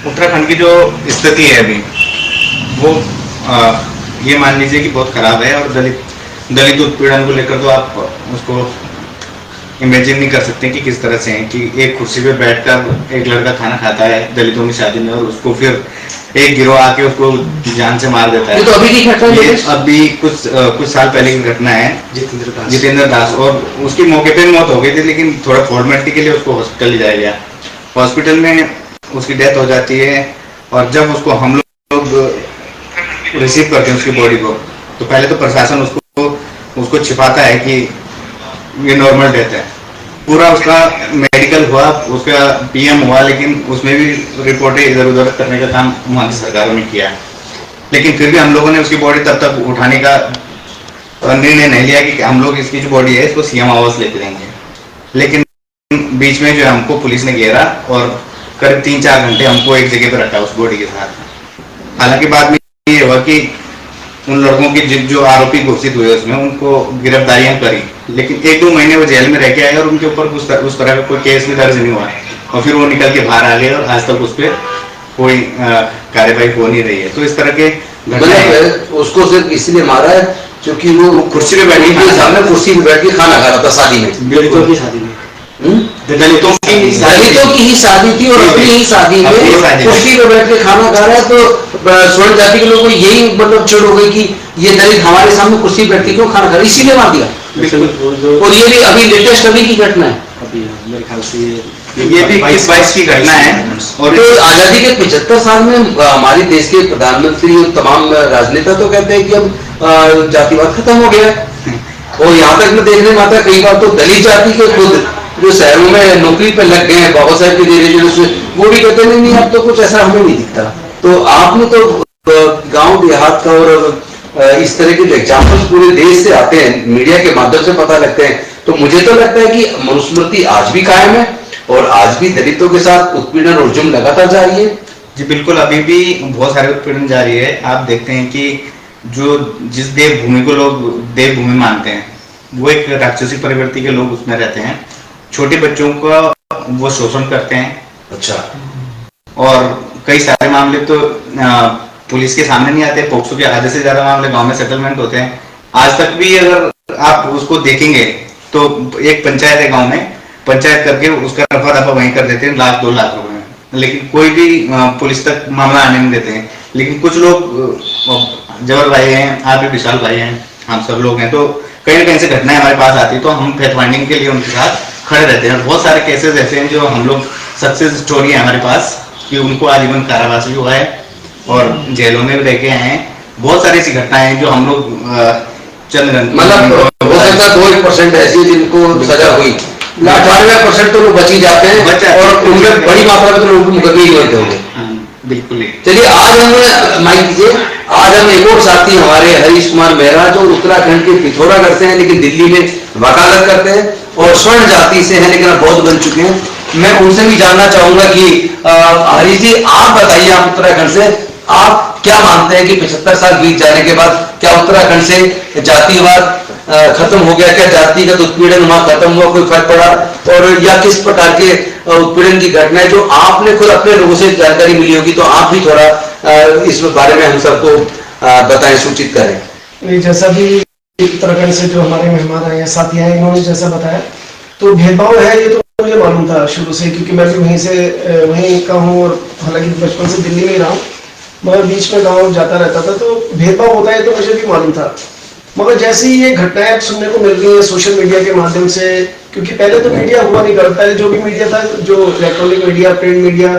उत्तराखंड की जो स्थिति है अभी वो ये मान लीजिए कि बहुत खराब है। और दलित उत्पीड़न को लेकर तो आप उसको इमेजिन नहीं कर सकते कि किस तरह से है कि एक कुर्सी पे बैठकर एक लड़का खाना खाता है दलितों की शादी में, और उसको फिर एक गिरोह आके उसको जान से मार देता है। ये तो अभी की घटना है, ये अभी कुछ साल पहले की घटना है। जितेंद्र दास, और उसकी मौके पे मौत हो गई थी, लेकिन थोड़ा फॉर्मेलिटी के लिए उसको हॉस्पिटल ले जाया गया। हॉस्पिटल में उसकी डेथ हो जाती है, और जब उसको हम लोग रिसीव करते हैं उसकी बॉडी को, तो पहले तो प्रशासन उसको छिपाता है कि ये नॉर्मल डेथ है। पूरा उसका मेडिकल हुआ, उसका पीएम हुआ, लेकिन उसमें भी रिपोर्टें इधर उधर करने का काम वहाँ की सरकारों ने किया। लेकिन फिर भी हम लोगों ने उसकी बॉडी तब तक उठाने का निर्णय नहीं लिया कि हम लोग इसकी जो बॉडी है इसको सीएम आवास लेके देंगे। लेकिन बीच में जो हमको पुलिस ने घेरा और करीब 3-4 घंटे हमको एक जगह पर रखा उस बॉडी के साथ। हालांकि बाद में ये हुआ कि उन लड़कों की जो आरोपी घोषित हुए उसमें उनको गिरफ्तारियां करी, लेकिन 1-2 महीने वो जेल में रह के आए और उनके ऊपर उस तरह का कोई केस भी दर्ज नहीं हुआ, और फिर वो निकल के बाहर आ गए और आज तक उस पर कोई कार्यवाही हो नहीं रही है। तो इस तरह के उसको सिर्फ इसलिए मारा है क्योंकि वो कुर्सी पे बैठी थी, सामने कुर्सी पे बैठ के खाना खा रहा था शादी में, दलितों की शादी में, दलितों की ही शादी थी और अपनी ही शादी में कुर्सी पे बैठ के खाना खा रहा है। तो स्वर्ण जाति के लोगों को यही मतलब चिढ़ हो गई कि ये दलित हमारे सामने कुर्सी बैठ के क्यों खाना खा रहा है, इसीलिए मार दिया। और ये भी अभी लेटेस्ट अभी की घटना है, मेरे ख्याल से ये भी 22 की घटना है। और तो आजादी के 75 साल में हमारे देश के प्रधानमंत्री और तमाम राजनेता तो कहते हैं कि अब जातिवाद खत्म हो गया है। और यहाँ तक मैं देखने में आता है कई बार तो दलित जाति के खुद जो शहरों में नौकरी पे लग गए हैं बाबा साहब के डेरे, वो भी कहते नहीं अब तो कुछ ऐसा हमें नहीं दिखता। तो आपने तो गांव देहात का और इस तरह के जो एग्जाम्पल्स पूरे देश से आते हैं, मीडिया के माध्यम से पता लगते हैं, तो मुझे तो लगता है कि मनुस्मृति आज भी कायम है और आज भी दलितों के साथ उत्पीड़न और जुर्म लगातार जारी है। जी बिल्कुल, अभी भी बहुत सारे उत्पीड़न जारी है। आप देखते हैं कि जिस देवभूमि को लोग देवभूमि मानते हैं वो एक राक्षसी प्रवृत्ति के लोग उसमें रहते हैं। छोटे बच्चों का वो शोषण करते हैं। अच्छा। और कई सारे मामले तो पुलिस के सामने नहीं आते। पोक्सो के आधे से ज्यादा मामले गांव में सेटलमेंट होते हैं। आज तक भी अगर आप उसको देखेंगे तो एक पंचायत है गांव में, पंचायत करके उसका रफा दफा वहीं कर देते हैं 1-2 लाख रुपए में, लेकिन कोई भी पुलिस तक मामला आने नहीं देते हैं। लेकिन कुछ लोग जबर भाई हैं, आप भी विशाल भाई हैं, हम सब लोग हैं, तो कहीं ना कहीं से घटनाएं हमारे पास आती है तो हम फैक्ट फाइंडिंग के लिए उनके साथ खड़े रहते हैं। बहुत सारे केसेस ऐसे हैं जो हम लोग सक्सेस स्टोरी है हमारे पास कि उनको आजीवन कारावास भी हुआ है और जेलों में भी रह के आए हैं। बहुत सारी ऐसी घटनाएं हैं जो हम लोग मतलब हो सकता है 2% ऐसी जिनको सजा हुई, 98% तो लोग बच ही जाते हैं और उनमें बड़ी मात्रा में तो लोग मुकदमे ही होते होंगे। बिल्कुल। चलिए आज हम माइक दीजिए, आज हम एक और साथी हमारे हरीश कुमार मेहरा जो उत्तराखंड के पिथौरागढ़ से हैं लेकिन दिल्ली में वकालत करते हैं और स्वर्ण जाति से हैं लेकिन बौद्ध बन चुके हैं। मैं उनसे भी जानना चाहूंगा कि हरीश जी आप बताइए, आप उत्तराखंड से, आप क्या मानते हैं कि 75 साल बीत जाने के बाद क्या उत्तराखंड से जातिवाद खत्म हो गया, क्या जातिगत उत्पीड़न वहां खत्म हुआ, कोई फर्क पड़ा, और या किस प्रकार के उत्पीड़न की घटनाएं जो आपने खुद अपने लोगों से जानकारी मिली होगी तो आप भी थोड़ा इस बारे में हम सबको बताएं, सूचित करें। जैसा भी उत्तराखंड से जो हमारे मेहमान आए हैं, साथी हैं, इन्होंने जैसा बताया तो भेदभाव है ये तो मुझे मालूम था शुरू से, क्योंकि मैं भी वहीं का हूँ और हालांकि बचपन से दिल्ली में ही रहा हूँ, मगर बीच में गाँव जाता रहता था तो भेदभाव होता है तो मुझे भी मालूम था। मगर जैसे ही ये घटनाएं सुनने को मिल रही है सोशल मीडिया के माध्यम से, क्योंकि पहले तो मीडिया हुआ नहीं करता, पहले जो भी मीडिया था, जो इलेक्ट्रॉनिक मीडिया, प्रिंट मीडिया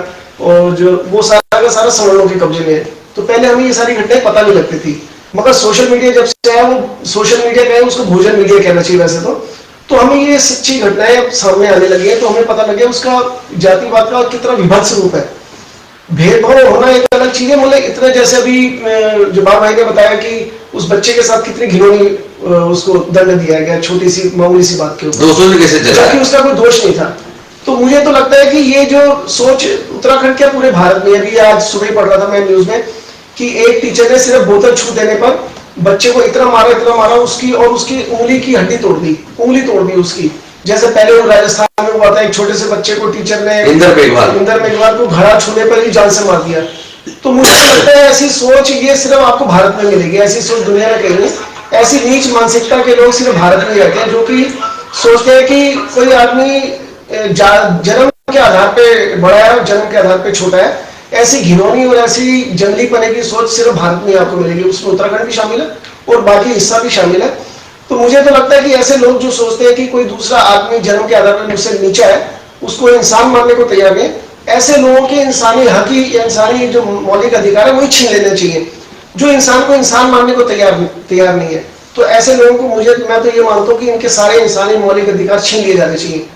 और जो वो सारा का सारा सवर्णों के कब्जे में है, तो पहले हमें ये सारी घटनाएं पता नहीं लगती थी। मगर सोशल मीडिया जब से आया, वो सोशल मीडिया का है, उसको भोजन मीडिया कहना चाहिए वैसे तो हमें ये सच्ची घटनाएं सामने आने लगी है, तो हमें पता लग गया उसका जातिवाद का कितना विभत्स रूप है। भेदभाव होना एक अलग चीज है, मतलब इतना जैसे अभी जो बाबा भाई ने बताया कि उस बच्चे के साथ कितनी घिनौनी उसको दंड दिया गया छोटी सी मामूली सी बात के ऊपर, जबकि उसका कोई दोष नहीं था। तो मुझे तो लगता है कि ये जो सोच उत्तराखंड क्या पूरे भारत में, अभी आज सुबह पढ़ रहा था मैं न्यूज में कि एक टीचर ने सिर्फ बोतल छू देने पर बच्चे को इतना मारा उसकी, और उसकी उंगली की हड्डी तोड़ दी, उंगली तोड़ दी उसकी, जैसे पहले वो राजस्थान में हुआ था, एक छोटे से बच्चे को टीचर ने, इंदर मेघवाल को घड़ा छूने पर ही जान से मार दिया। तो मुझे लगता है ऐसी सोच ये सिर्फ आपको भारत में मिलेगी, ऐसी सोच दुनिया में कहीं नहीं। ऐसी नीच मानसिकता के लोग सिर्फ भारत में रहते हैं, जो कि सोचते हैं कि कोई आदमी जन्म के आधार पे बड़ा है और जन्म के आधार पे छोटा है। ऐसी घिनौनी और ऐसी जंगली पने की सोच सिर्फ भारत में आपको मिलेगी, उसमें उत्तराखंड भी शामिल है और बाकी हिस्सा भी शामिल है। तो मुझे तो लगता है कि ऐसे लोग जो सोचते हैं कि कोई दूसरा आदमी जन्म के आधार पर मुझसे नीचा है, उसको इंसान मानने को तैयार है, ऐसे लोगों के इंसानी हक, इंसानी जो मौलिक अधिकार है वही छीन लेने चाहिए, जो इंसान को इंसान मानने को तैयार नहीं है। तो ऐसे लोगों को मैं तो ये मानता हूँ कि इनके सारे इंसानी मौलिक अधिकार छीन लिए जाने चाहिए।